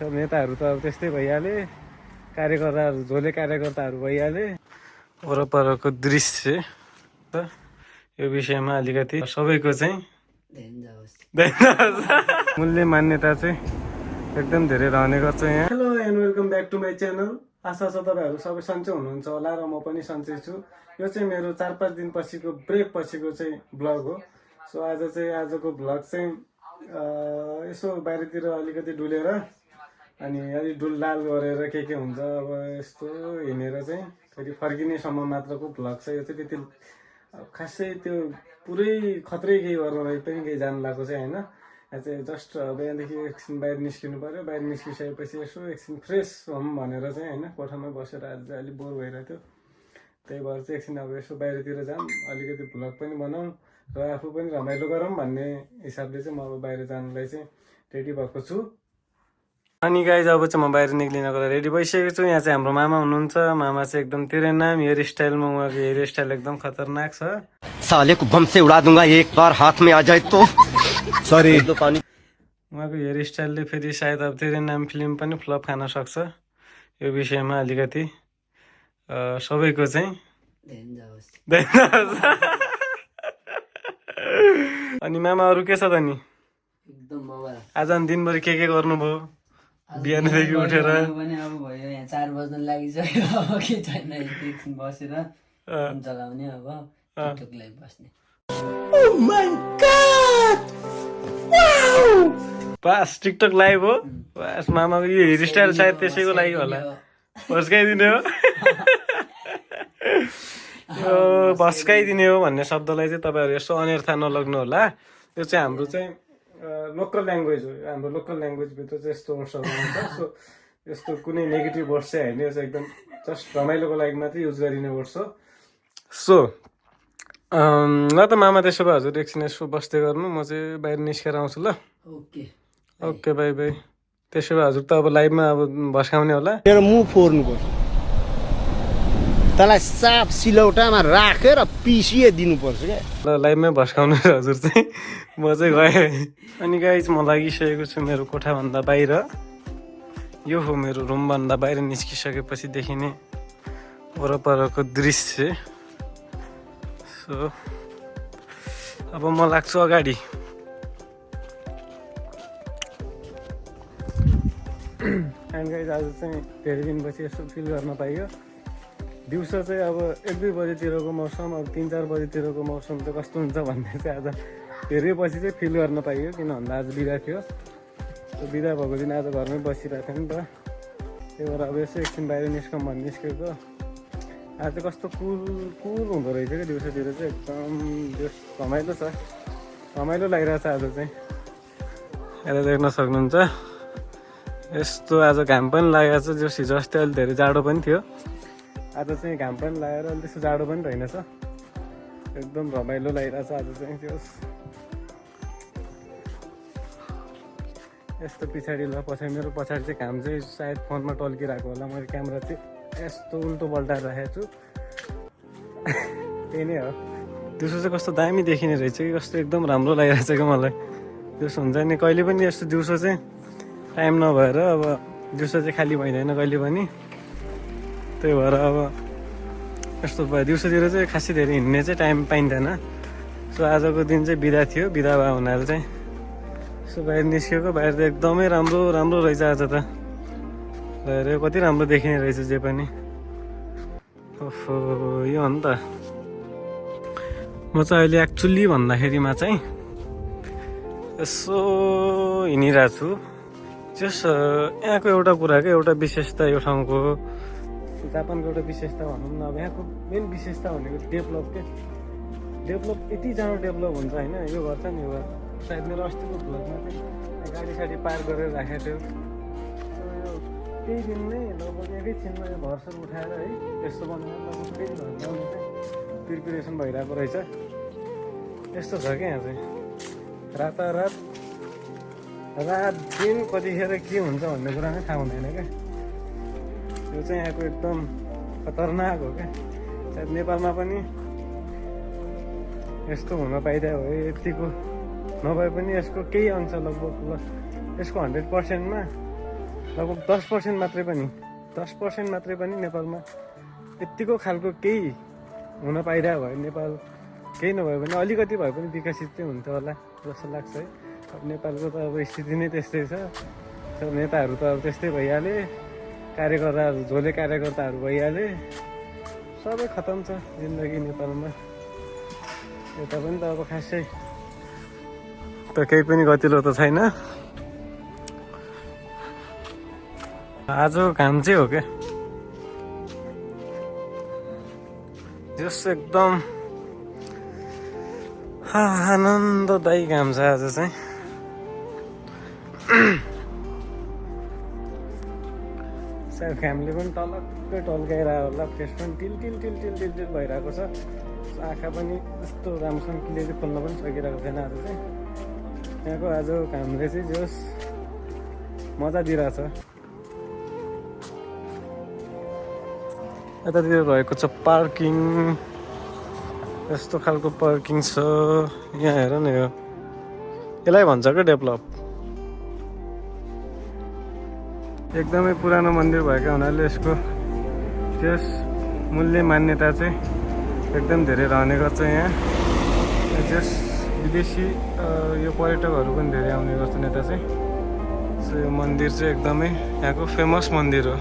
नेताहरू त अब त्यस्तै भइहाले, कार्यकर्ताहरू झोले कार्यकर्ताहरू भइहाले। वरपरको दृश्य यो विषयमा अलिकति सबैको चाहिँ मूल्य मान्यता चाहिँ एकदम धेरै रहने गर्छ यहाँ। Hello and welcome back to my channel. आशा छ तपाईँहरू सबै सन्चै हुनुहुन्छ होला र म पनि सन्चै छु। यो चाहिँ मेरो 4-5 दिन पछिको ब्रेक पछिको चाहिँ ब्लग हो। सो आजको ब्लग चाहिँ यसो बाहिरतिर अलिकति डुलेर अनि अलिक डुलडाल गरेर के हुन्छ अब यस्तो हिँडेर चाहिँ फेरि फर्किनेसम्म मात्रको ब्लग छ यो चाहिँ। त्यति खासै त्यो पुरै खत्रै केही गर्न पनि केही जानु लागेको चाहिँ होइन। यहाँ चाहिँ जस्ट अब यहाँदेखि एकछिन बाहिर निस्किनु पऱ्यो। बाहिर निस्किसकेपछि यसो एकछिन फ्रेस हौँ भनेर चाहिँ होइन, कोठामा बसेर आज चाहिँ अलिक बोर भइरहेको थियो। त्यही भएर चाहिँ एकछिन अब यसो बाहिरतिर जाऊँ, अलिकति भ्लग पनि बनाऊँ र आफू पनि रमाइलो गरौँ भन्ने हिसाबले चाहिँ म अब बाहिर जानुलाई चाहिँ रेडी भएको छु। अनि गाइज अब चाहिँ म बाहिर निक्लिनको लागि रेडी भइसकेको छु। यहाँ चाहिँ हाम्रो मामा हुनुहुन्छ। मामा चाहिँ एकदम तेरे नाम हेयर स्टाइलमा, उहाँको हेयर स्टाइल एकदम खतरनाक छ। साले को बम से उड़ा दूंगा एक बार हाथ में आ जाए तो। सरी उहाँको हेयर स्टाइलले फेरि सायद अब तेरे नाम फिल्म पनि फ्लप खान सक्छ। यो विषयमा अलिकति सबैको चाहिँ अनि मामा अरू के छ त नि? आज दिनभरि के गर्नुभयो? बिहानदेखि उठेर पनि अब भयो यहाँ 4 बज्न लागिसक्यो। अब के छैन, एकछिन बसेर फोन चलाउने, अब टिकटक लाइभ बस्ने। Oh my God! Wow! Bus TikTok live हो। बस मामाको यो हेयर स्टाइल सायद त्यसैको लागि होला, भस्काइदिने हो। यो भस्काइदिने हो भन्ने शब्दलाई चाहिँ तपाईँहरू यसो अनर्था नलग्नु होला। यो चाहिँ हाम्रो चाहिँ लोकल ल्याङ्ग्वेज हो। हाम्रो लोकल ल्याङ्ग्वेजभित्र चाहिँ यस्तो वर्ड्सहरू हुन्छ। सो यस्तो कुनै नेगेटिभ वर्ड्स चाहिँ होइन, यो चाहिँ एकदम जस्ट रमाइलोको लागि मात्रै युज गरिने वर्ड्स हो। सो ल त मामा, त्यसो भए हजुर एकछिन यसो बस्दै गर्नु, म चाहिँ बाहिर निस्केर आउँछु ल। Okay by by. त्यसो भए हजुर त अब लाइभमा अब भस्काउने होला। मेरो मुख फोर्नु पर्छ, त्यसलाई साफ सिलौटामा राखेर पिसिए दिनुपर्छ क्या। ल लाइभमै भस्काउनु हजुर चाहिँ। म चाहिँ गएँ। अनि गाइज म लागिसकेको छु मेरो कोठाभन्दा बाहिर। यो हो मेरो रुमभन्दा बाहिर निस्किसकेपछि देखिने वरपरको दृश्य। सो अब म लाग्छु अगाडि। एन्ड गाइज आज चाहिँ धेरै दिनपछि यसो फिल गर्न पाइयो। दिउँसो चाहिँ अब 1-2 बजीतिरको मौसम, अब 3-4 बजीतिरको मौसम चाहिँ कस्तो हुन्छ भन्ने चाहिँ आज धेरै पछि चाहिँ फिल गर्न पाइयो। किन भन्दा आज बिदा थियो। बिदा भएको दिन आज घरमै बसिरहेको थियो नि त। त्यही भएर अब यसो एकछिन बाहिर निस्कौँ भन्ने निस्केको। आज चाहिँ कस्तो कुल हुँदो रहेछ क्या दिउँसोतिर चाहिँ, एकदम रमाइलो छ, रमाइलो लागिरहेछ आज चाहिँ। यता देख्न सक्नुहुन्छ यस्तो आज घाम पनि लागेको छ। जो हिजो अस्ति अलिक धेरै जाडो पनि थियो, आज चाहिँ घाम पनि लागेर अलिक त्यस्तो जाडो पनि रहेनछ। एकदम रमाइलो लागिरहेछ आज चाहिँ। त्यो यस्तो पछाडि ल मेरो पछाडि चाहिँ घाम चाहिँ सायद फोनमा टल्किरहेको होला। मैले क्यामेरा चाहिँ यस्तो उल्टो पल्टाएर राखेको छु। त्यही नै हो। दिउँसो चाहिँ कस्तो दामी देखिने रहेछ कि, कस्तो एकदम राम्रो लागिरहेछ क्या मलाई। दिउँसो हुन्छ नि कहिले पनि यस्तो दिउँसो चाहिँ टाइम नभएर, अब दिउँसो चाहिँ खाली भइँदैन कहिले पनि। त्यही भएर अब यस्तो भयो, दिउँसोतिर चाहिँ खासै धेरै हिँड्ने चाहिँ टाइम पाइँदैन। सो आजको दिन चाहिँ बिदा थियो। बिदा भयो हुनाले चाहिँ सो बाहिर निस्केको। बाहिर त एकदमै राम्रो रहेछ आज त। हेऱ्यो कति राम्रो देखिने रहेछ जे पनि। ओहो यो हो नि त। म चाहिँ अहिले एक्चुअली भन्दाखेरिमा चाहिँ यसो हिँडिरहेको छु। जस यहाँको एउटा कुराको एउटा विशेषता, यो ठाउँको जापानको एउटा विशेषता भनौँ न। अब यहाँको मेन विशेषता भनेको डेभलप के। डेभलप यति जाडो डेभलप हुन्छ होइन। यो घर छ नि, यो घर सायद मेरो अस्तिको भ्लगमा चाहिँ गाडीसाडी पार्क गरेर राखेको थियो। यो त्यही दिन नै लगभग एकैछिनमा यो घरसर उठाएर है यस्तो बनाएर लगभग त्यही घर बनाउनु चाहिँ प्रिपेरेसन भइरहेको रहेछ। यस्तो छ क्या यहाँ चाहिँ, रातारात रात दिन कतिखेर के हुन्छ भन्ने कुरा नै थाहा हुँदैन क्या। यो चाहिँ यहाँको एकदम खतरनाक हो क्या। सायद नेपालमा पनि यस्तो हुन पाइदियो भए यतिको नभए पनि यसको केही अंश लगभग यसको 100%मा लगभग 10% मात्रै पनि 10% मात्रै पनि नेपालमा यत्तिको खालको केही हुन पाइरहेको भयो नेपाल केही नभए पनि अलिकति भए पनि विकसित चाहिँ हुन्थ्यो होला जस्तो लाग्छ है। अब नेपालको त अब स्थिति नै त्यस्तै छ। नेताहरू त अब त्यस्तै भइहाले, कार्यकर्ताहरू झोले कार्यकर्ताहरू भइहाले, सबै खतम छ जिन्दगी नेपालमा। यता पनि त अब खासै त केही पनि गतिलो त छैन। आज घाम चाहिँ हो क्या, जस एकदम आनन्ददायी घाम छ आज चाहिँ। सायद घामले पनि टलक्कै टल्काइरहेको होला, फेस पनि till till till till till till भइरहेको छ। आँखा पनि यस्तो राम्रोसँग क्लियरली खोल्न पनि सकिरहेको छैन आज चाहिँ। यहाँको आज घामले चाहिँ जस मजा दिइरहेछ। यतातिर रहेको छ पार्किङ, यस्तो खालको पार्किङ छ यहाँ। हेर न, यो यसलाई भन्छ क्या डेभलप। एकदमै पुरानो मन्दिर भएको हुनाले यसको त्यस मूल्य मान्यता चाहिँ एकदम धेरै रहने गर्छ यहाँ। त्यस विदेशी यो पर्यटकहरू पनि धेरै आउने गर्छन् यता चाहिँ। सो यो मन्दिर चाहिँ एकदमै यहाँको फेमस मन्दिर हो।